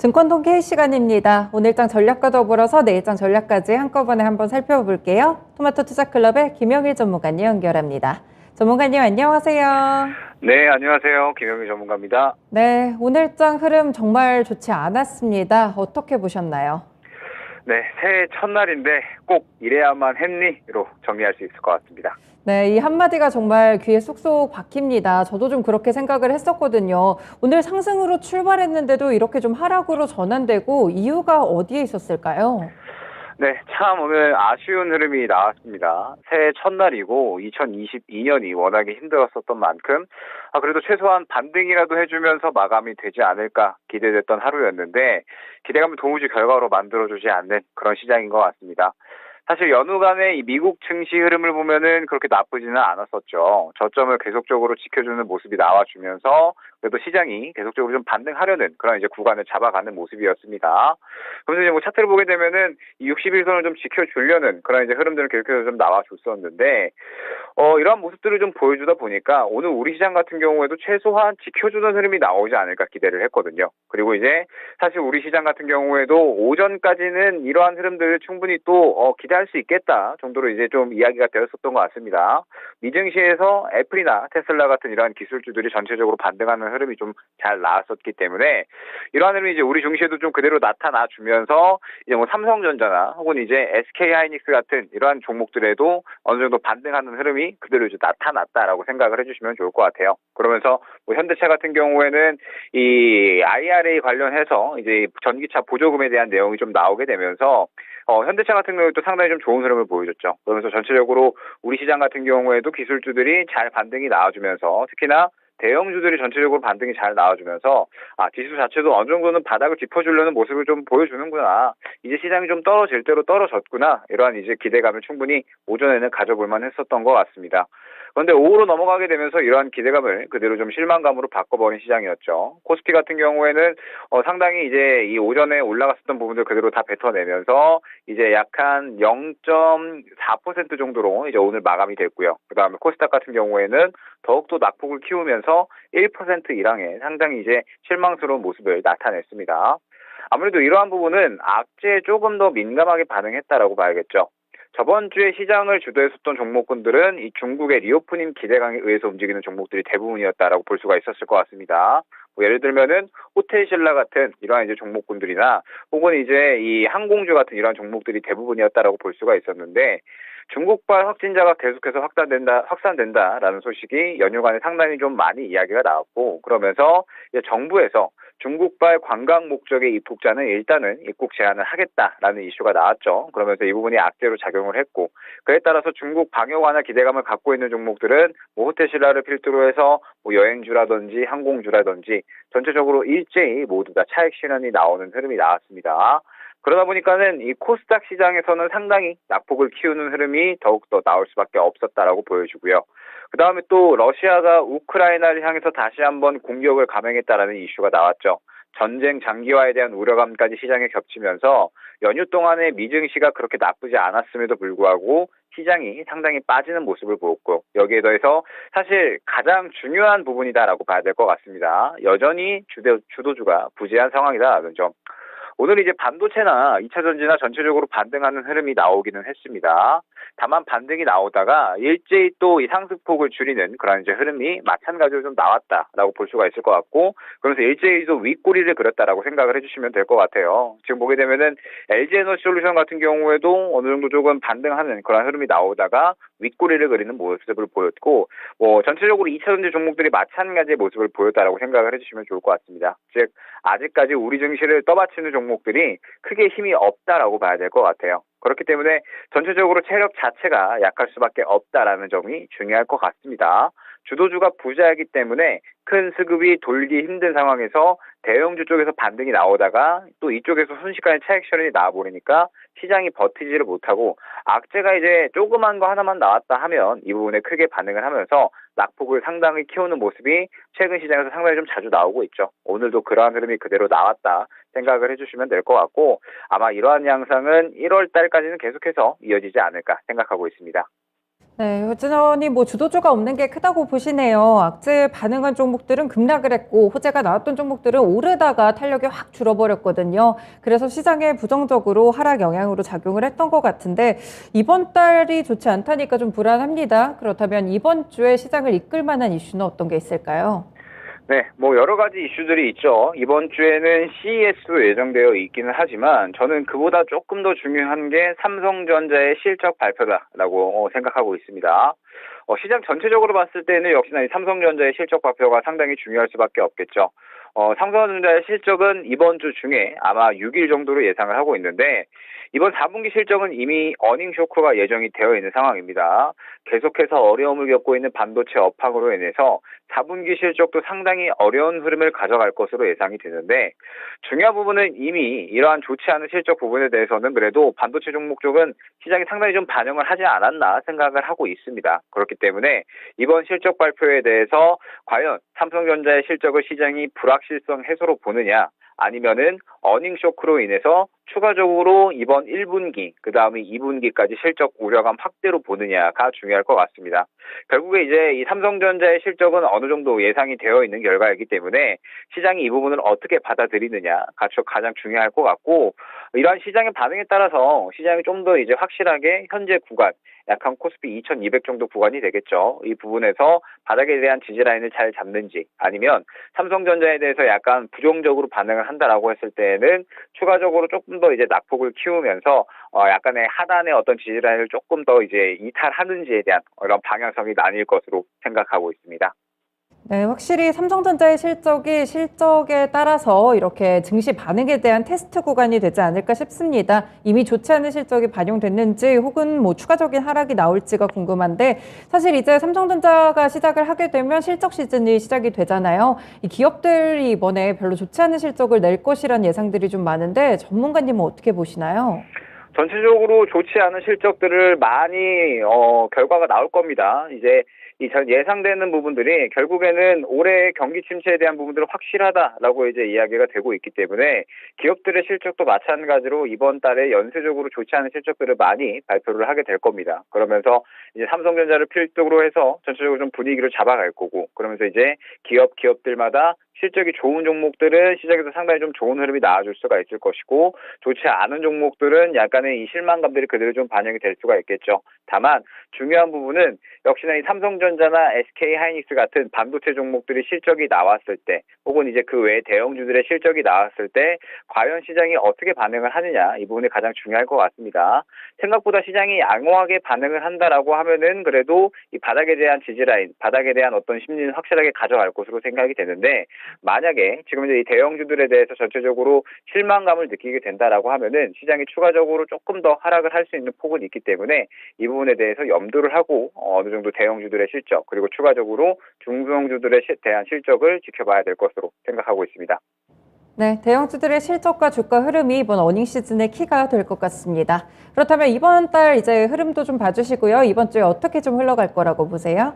증권 통계 시간입니다. 오늘장 전략과 더불어서 내일장 전략까지 한꺼번에 한번 살펴볼게요. 토마토 투자클럽의 김영일 전문가님 연결합니다. 전문가님 안녕하세요. 네, 안녕하세요. 김영희 전문가입니다. 네, 오늘장 흐름 정말 좋지 않았습니다. 어떻게 보셨나요? 네, 새해 첫날인데 꼭 이래야만 했니?로 정리할 수 있을 것 같습니다. 네, 이 한마디가 정말 귀에 쏙쏙 박힙니다. 저도 좀 그렇게 생각을 했었거든요. 오늘 상승으로 출발했는데도 이렇게 좀 하락으로 전환되고 이유가 어디에 있었을까요? 네, 참 오늘 아쉬운 흐름이 나왔습니다. 새해 첫날이고 2022년이 워낙에 힘들었었던 만큼 그래도 최소한 반등이라도 해주면서 마감이 되지 않을까 기대됐던 하루였는데 기대감을 도무지 결과로 만들어주지 않는 그런 시장인 것 같습니다. 사실 연휴간의 이 미국 증시 흐름을 보면은 그렇게 나쁘지는 않았었죠. 저점을 계속적으로 지켜주는 모습이 나와주면서 그래도 시장이 계속적으로 좀 반등하려는 그런 이제 구간을 잡아가는 모습이었습니다. 그러면서 이제 뭐 차트를 보게 되면은 이 60일선을 좀 지켜주려는 그런 이제 흐름들을 계속해서 좀 나와줬었는데 이러한 모습들을 좀 보여주다 보니까 오늘 우리 시장 같은 경우에도 최소한 지켜주는 흐름이 나오지 않을까 기대를 했거든요. 그리고 이제 사실 우리 시장 같은 경우에도 오전까지는 이러한 흐름들을 충분히 또 기대할 수 있겠다 정도로 이제 좀 이야기가 되었었던 것 같습니다. 미증시에서 애플이나 테슬라 같은 이러한 기술주들이 전체적으로 반등하는 흐름이 좀 잘 나왔었기 때문에 이러한 흐름이 이제 우리 증시에도 좀 그대로 나타나 주면서 이제 뭐 삼성전자나 혹은 이제 SK하이닉스 같은 이러한 종목들에도 어느 정도 반등하는 흐름이 그대로 이제 나타났다라고 생각을 해주시면 좋을 것 같아요. 그러면서 뭐 현대차 같은 경우에는 이 IRA 관련해서 이제 전기차 보조금에 대한 내용이 좀 나오게 되면서 현대차 같은 경우에도 상당히 좀 좋은 흐름을 보여줬죠. 그러면서 전체적으로 우리 시장 같은 경우에도 기술주들이 잘 반등이 나와주면서 특히나 대형주들이 전체적으로 반등이 잘 나와주면서 지수 자체도 어느 정도는 바닥을 짚어주려는 모습을 좀 보여주는구나. 이제 시장이 좀 떨어질 대로 떨어졌구나. 이러한 이제 기대감을 충분히 오전에는 가져볼 만했었던 것 같습니다. 그런데 오후로 넘어가게 되면서 이러한 기대감을 그대로 좀 실망감으로 바꿔버린 시장이었죠. 코스피 같은 경우에는 상당히 이제 이 오전에 올라갔었던 부분들 그대로 다 뱉어내면서 이제 약한 0.4% 정도로 이제 오늘 마감이 됐고요. 그 다음에 코스닥 같은 경우에는 더욱더 낙폭을 키우면서 1% 이상의 상당히 이제 실망스러운 모습을 나타냈습니다. 아무래도 이러한 부분은 악재에 조금 더 민감하게 반응했다라고 봐야겠죠. 저번 주에 시장을 주도했었던 종목군들은 이 중국의 리오프닝 기대감에 의해서 움직이는 종목들이 대부분이었다라고 볼 수가 있었을 것 같습니다. 뭐 예를 들면은 호텔신라 같은 이러한 이제 종목군들이나 혹은 이제 이 항공주 같은 이러한 종목들이 대부분이었다라고 볼 수가 있었는데 중국발 확진자가 계속해서 확산된다라는 소식이 연휴간에 상당히 좀 많이 이야기가 나왔고 그러면서 이제 정부에서 중국발 관광 목적의 입국자는 일단은 입국 제한을 하겠다라는 이슈가 나왔죠. 그러면서 이 부분이 악재로 작용을 했고 그에 따라서 중국 방역 완화 기대감을 갖고 있는 종목들은 뭐 호텔신라를 필두로 해서 뭐 여행주라든지 항공주라든지 전체적으로 일제히 모두 다 차익 실현이 나오는 흐름이 나왔습니다. 그러다 보니까는 이 코스닥 시장에서는 상당히 낙폭을 키우는 흐름이 더욱더 나올 수밖에 없었다라고 보여주고요. 그 다음에 또 러시아가 우크라이나를 향해서 다시 한번 공격을 감행했다라는 이슈가 나왔죠. 전쟁 장기화에 대한 우려감까지 시장에 겹치면서 연휴 동안에 미증시가 그렇게 나쁘지 않았음에도 불구하고 시장이 상당히 빠지는 모습을 보였고 여기에 더해서 사실 가장 중요한 부분이다라고 봐야 될 것 같습니다. 여전히 주도주가 부재한 상황이다라는 점. 오늘 이제 반도체나 2차 전지나 전체적으로 반등하는 흐름이 나오기는 했습니다. 다만 반등이 나오다가 일제히 또 이 상승폭을 줄이는 그런 이제 흐름이 마찬가지로 좀 나왔다라고 볼 수가 있을 것 같고 그러면서 일제히 좀 윗꼬리를 그렸다라고 생각을 해주시면 될 것 같아요. 지금 보게 되면은 LG에너지솔루션 같은 경우에도 어느 정도 조금 반등하는 그런 흐름이 나오다가 윗꼬리를 그리는 모습을 보였고 뭐 전체적으로 2차 전지 종목들이 마찬가지의 모습을 보였다라고 생각을 해주시면 좋을 것 같습니다. 즉 아직까지 우리 증시를 떠받치는 종목들이 크게 힘이 없다라고 봐야 될 것 같아요. 그렇기 때문에 전체적으로 체력 자체가 약할 수밖에 없다라는 점이 중요할 것 같습니다. 주도주가 부재하기 때문에 큰 수급이 돌기 힘든 상황에서 대형주 쪽에서 반등이 나오다가 또 이쪽에서 순식간에 차익 실현이 나와버리니까 시장이 버티지를 못하고 악재가 이제 조그만 거 하나만 나왔다 하면 이 부분에 크게 반응을 하면서 낙폭을 상당히 키우는 모습이 최근 시장에서 상당히 좀 자주 나오고 있죠. 오늘도 그러한 흐름이 그대로 나왔다 생각을 해주시면 될 것 같고 아마 이러한 양상은 1월 달까지는 계속해서 이어지지 않을까 생각하고 있습니다. 네, 여전히 뭐 주도주가 없는 게 크다고 보시네요. 악재 반응한 종목들은 급락을 했고 호재가 나왔던 종목들은 오르다가 탄력이 확 줄어버렸거든요. 그래서 시장에 부정적으로 하락 영향으로 작용을 했던 것 같은데 이번 달이 좋지 않다니까 좀 불안합니다. 그렇다면 이번 주에 시장을 이끌 만한 이슈는 어떤 게 있을까요? 네, 뭐 여러 가지 이슈들이 있죠. 이번 주에는 CES도 예정되어 있기는 하지만 저는 그보다 조금 더 중요한 게 삼성전자의 실적 발표다라고 생각하고 있습니다. 시장 전체적으로 봤을 때는 역시나 이 삼성전자의 실적 발표가 상당히 중요할 수밖에 없겠죠. 삼성전자의 실적은 이번 주 중에 아마 6일 정도로 예상을 하고 있는데 이번 4분기 실적은 이미 어닝 쇼크가 예정이 되어 있는 상황입니다. 계속해서 어려움을 겪고 있는 반도체 업황으로 인해서 4분기 실적도 상당히 어려운 흐름을 가져갈 것으로 예상이 되는데 중요한 부분은 이미 이러한 좋지 않은 실적 부분에 대해서는 그래도 반도체 종목 쪽은 시장이 상당히 좀 반영을 하지 않았나 생각을 하고 있습니다. 그렇기 때문에 이번 실적 발표에 대해서 과연 삼성전자의 실적을 시장이 불확실성 해소로 보느냐 아니면은 어닝 쇼크로 인해서 추가적으로 이번 1분기, 그 다음에 2분기까지 실적 우려감 확대로 보느냐가 중요할 것 같습니다. 결국에 이제 이 삼성전자의 실적은 어느 정도 예상이 되어 있는 결과이기 때문에 시장이 이 부분을 어떻게 받아들이느냐가 가장 중요할 것 같고, 이러한 시장의 반응에 따라서 시장이 좀 더 이제 확실하게 현재 구간, 약한 코스피 2200 정도 구간이 되겠죠. 이 부분에서 바닥에 대한 지지라인을 잘 잡는지 아니면 삼성전자에 대해서 약간 부정적으로 반응을 한다라고 했을 때에는 추가적으로 조금 더 이제 낙폭을 키우면서 약간의 하단의 어떤 지지라인을 조금 더 이제 이탈하는지에 대한 이런 방향성이 나뉠 것으로 생각하고 있습니다. 네, 확실히 삼성전자의 실적이 실적에 따라서 이렇게 증시 반응에 대한 테스트 구간이 되지 않을까 싶습니다. 이미 좋지 않은 실적이 반영됐는지 혹은 뭐 추가적인 하락이 나올지가 궁금한데 사실 이제 삼성전자가 시작을 하게 되면 실적 시즌이 시작이 되잖아요. 이 기업들이 이번에 별로 좋지 않은 실적을 낼 것이란 예상들이 좀 많은데 전문가님은 어떻게 보시나요? 전체적으로 좋지 않은 실적들을 많이 결과가 나올 겁니다. 이제 이 예상되는 부분들이 결국에는 올해 경기 침체에 대한 부분들은 확실하다라고 이제 이야기가 되고 있기 때문에 기업들의 실적도 마찬가지로 이번 달에 연쇄적으로 좋지 않은 실적들을 많이 발표를 하게 될 겁니다. 그러면서 이제 삼성전자를 필두로 해서 전체적으로 좀 분위기를 잡아갈 거고, 그러면서 이제 기업들마다 실적이 좋은 종목들은 시장에서 상당히 좀 좋은 흐름이 나와줄 수가 있을 것이고, 좋지 않은 종목들은 약간의 이 실망감들이 그대로 좀 반영이 될 수가 있겠죠. 다만 중요한 부분은 역시나 이 삼성전자나 SK 하이닉스 같은 반도체 종목들이 실적이 나왔을 때, 혹은 이제 그 외 대형주들의 실적이 나왔을 때 과연 시장이 어떻게 반응을 하느냐, 이 부분이 가장 중요할 것 같습니다. 생각보다 시장이 양호하게 반응을 한다라고 하면은 그래도 이 바닥에 대한 지지라인, 바닥에 대한 어떤 심리는 확실하게 가져갈 것으로 생각이 되는데, 만약에 지금 이제 이 대형주들에 대해서 전체적으로 실망감을 느끼게 된다라고 하면은 시장이 추가적으로 조금 더 하락을 할 수 있는 폭은 있기 때문에 이 부분에 대해서 염두를 하고 어느 정도 대형주들의 실적, 그리고 추가적으로 중소형주들에 대한 실적을 지켜봐야 될 것으로 생각하고 있습니다. 네, 대형주들의 실적과 주가 흐름이 이번 어닝 시즌의 키가 될 것 같습니다. 그렇다면 이번 달 이제 흐름도 좀 봐주시고요. 이번 주에 어떻게 좀 흘러갈 거라고 보세요?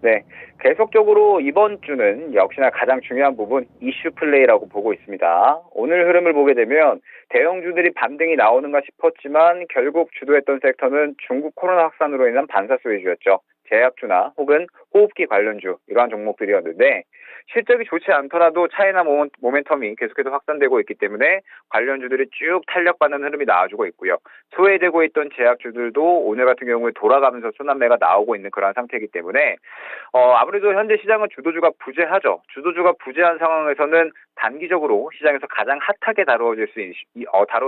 네, 계속적으로 이번 주는 역시나 가장 중요한 부분 이슈 플레이라고 보고 있습니다. 오늘 흐름을 보게 되면 대형주들이 반등이 나오는가 싶었지만 결국 주도했던 섹터는 중국 코로나 확산으로 인한 반사수 위주였죠. 제약주나 혹은 호흡기 관련주, 이러한 종목들이었는데 실적이 좋지 않더라도 차이나 모멘텀이 계속해서 확산되고 있기 때문에 관련주들이 쭉 탄력받는 흐름이 나와주고 있고요. 소외되고 있던 제약주들도 오늘 같은 경우에 돌아가면서 순환매가 나오고 있는 그런 상태이기 때문에 아무래도 현재 시장은 주도주가 부재하죠. 주도주가 부재한 상황에서는 단기적으로 시장에서 가장 핫하게 다뤄질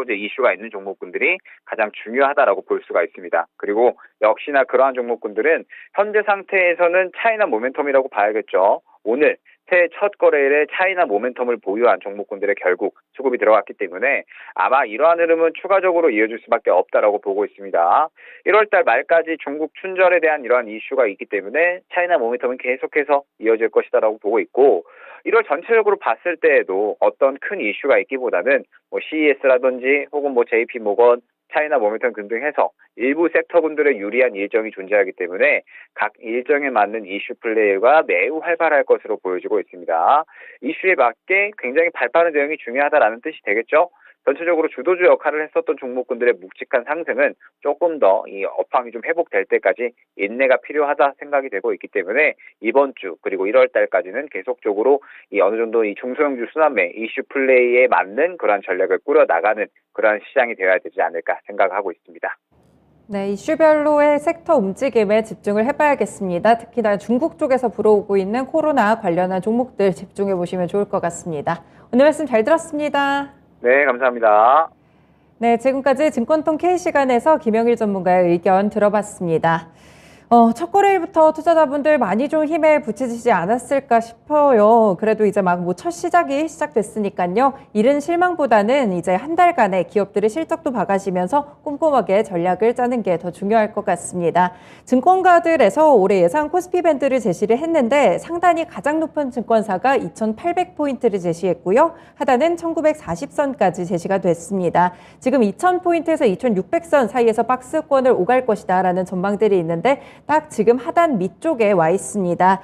이슈가 있는 종목군들이 가장 중요하다라고 볼 수가 있습니다. 그리고 역시나 그러한 종목군들은 현재 상태에서는 차이나 모멘텀이라고 봐야겠죠. 오늘 새해 첫 거래일에 차이나 모멘텀을 보유한 종목군들의 결국 수급이 들어갔기 때문에 아마 이러한 흐름은 추가적으로 이어질 수밖에 없다라고 보고 있습니다. 1월달 말까지 중국 춘절에 대한 이러한 이슈가 있기 때문에 차이나 모멘텀은 계속해서 이어질 것이다라고 보고 있고, 1월 전체적으로 봤을 때에도 어떤 큰 이슈가 있기보다는 뭐 CES라든지 혹은 뭐 JP모건, 차이나 모멘텀 등등해서 일부 섹터군들의 유리한 일정이 존재하기 때문에 각 일정에 맞는 이슈 플레이가 매우 활발할 것으로 보여지고 있습니다. 이슈에 맞게 굉장히 발빠른 대응이 중요하다라는 뜻이 되겠죠. 전체적으로 주도주 역할을 했었던 종목군들의 묵직한 상승은 조금 더 이 업황이 좀 회복될 때까지 인내가 필요하다 생각이 되고 있기 때문에 이번 주 그리고 1월 달까지는 계속적으로 이 어느 정도 이 중소형주 순환매 이슈 플레이에 맞는 그러한 전략을 꾸려 나가는 그러한 시장이 되어야 되지 않을까 생각하고 있습니다. 네, 이슈별로의 섹터 움직임에 집중을 해봐야겠습니다. 특히나 중국 쪽에서 불어오고 있는 코로나 관련한 종목들 집중해 보시면 좋을 것 같습니다. 오늘 말씀 잘 들었습니다. 네, 감사합니다. 네, 지금까지 증권통 K시간에서 김영일 전문가의 의견 들어봤습니다. 첫 거래일부터 투자자분들 많이 좀 힘에 부치지 않았을까 싶어요. 그래도 이제 막 첫 시작이 시작됐으니까요. 이른 실망보다는 이제 한 달간의 기업들의 실적도 봐가시면서 꼼꼼하게 전략을 짜는 게 더 중요할 것 같습니다. 증권가들에서 올해 예상 코스피 밴드를 제시를 했는데 상단이 가장 높은 증권사가 2,800포인트를 제시했고요. 하단은 1,940선까지 제시가 됐습니다. 지금 2,000포인트에서 2,600선 사이에서 박스권을 오갈 것이다라는 전망들이 있는데 딱 지금 하단 밑쪽에 와 있습니다.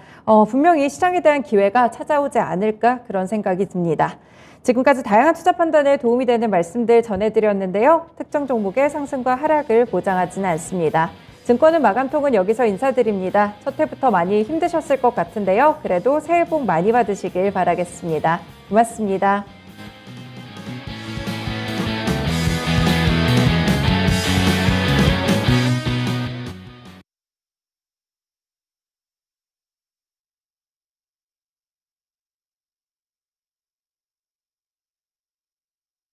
분명히 시장에 대한 기회가 찾아오지 않을까 그런 생각이 듭니다. 지금까지 다양한 투자 판단에 도움이 되는 말씀들 전해드렸는데요. 특정 종목의 상승과 하락을 보장하지는 않습니다. 증권은 마감통은 여기서 인사드립니다. 첫 해부터 많이 힘드셨을 것 같은데요. 그래도 새해 복 많이 받으시길 바라겠습니다. 고맙습니다.